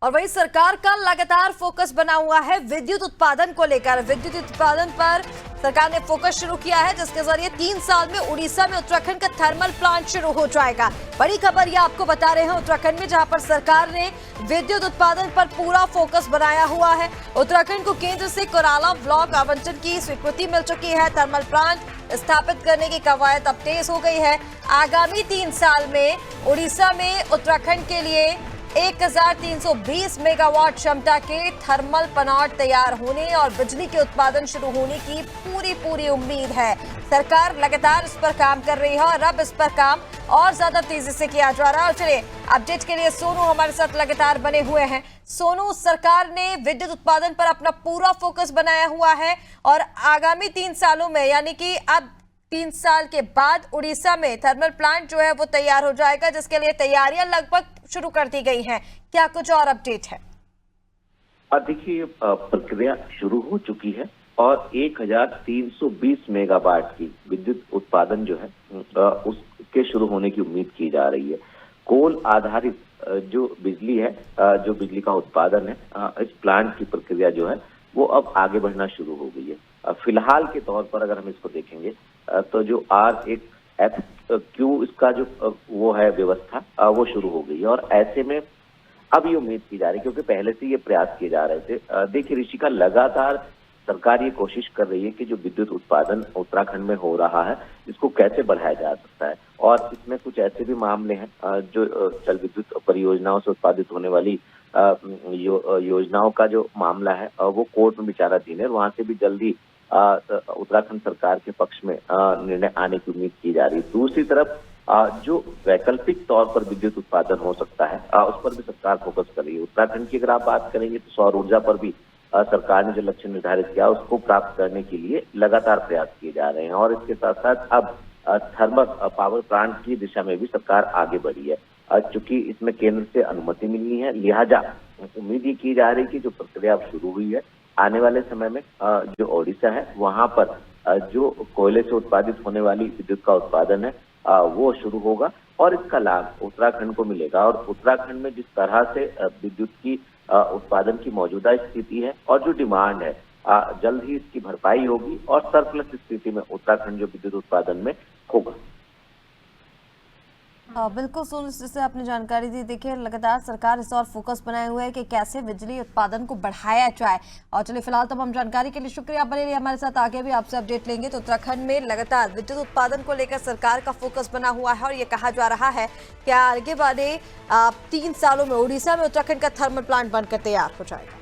और वही सरकार का लगातार फोकस बना हुआ है विद्युत उत्पादन को लेकर। विद्युत उत्पादन पर सरकार ने फोकस शुरू किया है, जिसके जरिए 3 साल में उड़ीसा में उत्तराखंड का थर्मल प्लांट शुरू हो जाएगा। बड़ी खबर ये आपको बता रहे हैं उत्तराखंड में, जहां पर सरकार ने विद्युत उत्पादन पर पूरा फोकस बनाया हुआ है। उत्तराखंड को केंद्र से कोराला ब्लॉक आवंटन की स्वीकृति मिल चुकी है। थर्मल प्लांट स्थापित करने की कवायद अब तेज हो गई है। आगामी 3 साल में उड़ीसा में उत्तराखंड के लिए 1320 मेगावाट क्षमता के थर्मल प्लांट तैयार होने और बिजली के उत्पादन शुरू होने की पूरी उम्मीद है। सरकार लगातार इस पर काम कर रही है और अब इस पर काम और ज्यादा तेजी से किया जा रहा है। और चलिए अपडेट के लिए सोनू हमारे साथ लगातार बने हुए हैं। सोनू, सरकार ने विद्युत उत्पादन पर अपना पूरा फोकस बनाया हुआ है और आगामी 3 सालों में, यानी कि अब 3 साल के बाद उड़ीसा में थर्मल प्लांट जो है वो तैयार हो जाएगा, जिसके लिए तैयारियां लगभग शुरू कर दी गई हैं। क्या कुछ और अपडेट है? देखिए, प्रक्रिया शुरू हो चुकी है और 1320 मेगावाट की विद्युत उत्पादन जो है उसके शुरू होने की उम्मीद की जा रही है। कोल आधारित जो बिजली है, जो बिजली का उत्पादन है, इस प्लांट की प्रक्रिया जो है वो अब आगे बढ़ना शुरू हो गई है। फिलहाल के तौर पर अगर हम इसको देखेंगे तो जो RFQ इसका जो वो है व्यवस्था वो शुरू हो गई है और ऐसे में अब ये उम्मीद की जा रही है, क्योंकि पहले से ये प्रयास किए जा रहे थे। देखिए ऋषिका, लगातार सरकार ये कोशिश कर रही है कि जो विद्युत उत्पादन उत्तराखंड में हो रहा है इसको कैसे बढ़ाया जा सकता है। और इसमें कुछ ऐसे भी मामले हैं जो जल विद्युत परियोजनाओं से उत्पादित होने वाली योजनाओं का जो मामला है वो कोर्ट में विचाराधीन है। वहां से भी जल्दी उत्तराखंड सरकार के पक्ष में निर्णय आने की उम्मीद की जा रही है। दूसरी तरफ जो वैकल्पिक तौर पर विद्युत उत्पादन हो सकता है उस पर भी सरकार फोकस कर रही है। उत्तराखंड की अगर आप बात करेंगे तो सौर ऊर्जा पर भी सरकार ने जो लक्ष्य निर्धारित किया उसको प्राप्त करने के लिए लगातार प्रयास किए जा रहे हैं। और इसके साथ साथ अब थर्मल पावर प्लांट की दिशा में भी सरकार आगे बढ़ी है। चूंकि इसमें केंद्र से अनुमति मिलनी है, लिहाजा उम्मीद ये की जा रही है कि जो प्रक्रिया अब शुरू हुई है, आने वाले समय में जो ओडिशा है वहां पर जो कोयले से उत्पादित होने वाली विद्युत का उत्पादन है वो शुरू होगा और इसका लाभ उत्तराखंड को मिलेगा। और उत्तराखंड में जिस तरह से विद्युत की उत्पादन की मौजूदा स्थिति है और जो डिमांड है, जल्द ही इसकी भरपाई होगी और सरप्लस स्थिति में उत्तराखंड जो विद्युत उत्पादन में होगा। बिल्कुल सोनू, जैसे आपने जानकारी दी, देखिए लगातार सरकार इस और फोकस बनाए हुए है कि कैसे बिजली उत्पादन को बढ़ाया जाए। और चलिए फिलहाल तमाम जानकारी के लिए शुक्रिया। बने रहिए हमारे साथ, आगे भी आपसे अपडेट लेंगे। तो उत्तराखंड में लगातार विद्युत उत्पादन को लेकर सरकार का फोकस बना हुआ है और ये कहा जा रहा है कि आगे वाले 3 सालों में उड़ीसा में उत्तराखंड का थर्मल प्लांट बनकर तैयार हो जाएगा।